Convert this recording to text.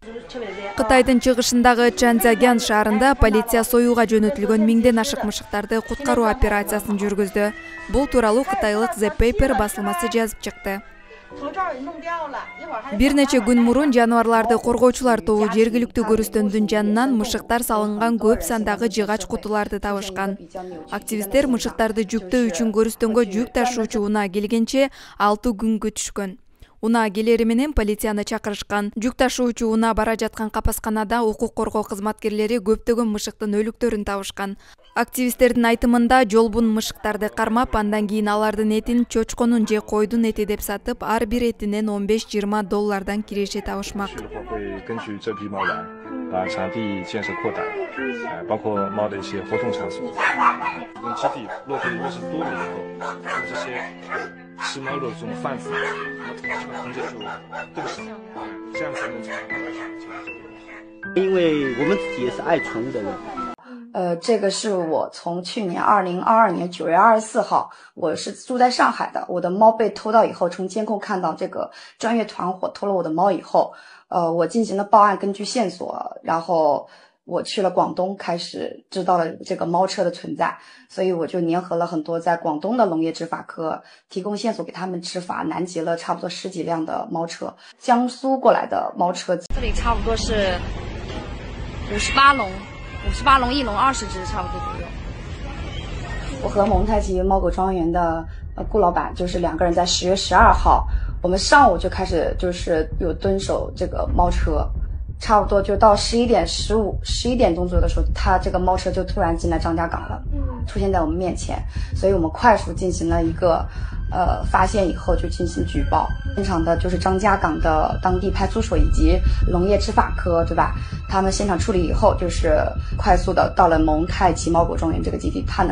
Кытайдын чыгышындагы Чжанцзяган шаарында полиция союуга жөнөтүлгөн миңден ашык мышыктарды куткаруу операциясын жүргүздү. Бул тууралуу кытайлык The Paper басылмасы жазып чыкты. Бир нече күн мурун жаныбарларды коргоочулар тобу жергиликтүү көрүстөндүн жанынан мышыктар салынган көп сандагы жыгач кутуларды табышкан. Активисттер мышыктарды жүктөө үчүн көрүстөнгө жүк ташуучу унаа келгенче 6 күн күтүшкөн. Унаа келери менен полицияны чакырышкан. Жүк ташуучу унаа бара жаткан капасканада укук коргоо кызматкерлери көптөгөн мышыктын өлүктөрүн табышкан. Активисттердин айтымында жолбун мышыктарды кармап, андан кийин алардын этин чочконун же койдун эти деп сатып, ар бир этинен $15-20 киреше табышмак. 把场地建设扩大，包括猫的一些活动场所。用基地落地人士多了以后，这些吃猫肉这种贩子，凭借就更少，这样才能产生。因为我们自己也是爱宠物的人。这个是我从去年2022年9月24号，我是住在上海的。我的猫被偷到以后，从监控看到这个专业团伙偷了我的猫以后，我进行了报案，根据线索，然后我去了广东，开始知道了这个猫车的存在，所以我就联合了很多在广东的农业执法科，提供线索给他们执法，拦截了差不多10几辆的猫车，江苏过来的猫车。这里差不多是58笼，一笼20只，差不多左右。我和蒙太奇猫狗庄园的顾老板就是2个人，在10月12号，我们上午就开始就是有蹲守这个猫车，差不多就到11点钟左右的时候，他这个猫车就突然进来张家港了，出现在我们面前，所以我们快速进行了一个发现以后就进行举报。现场的就是张家港的当地派出所以及农业执法科，对吧？他们现场处理以后，就是快速的到了蒙太奇猫狗庄园这个基地，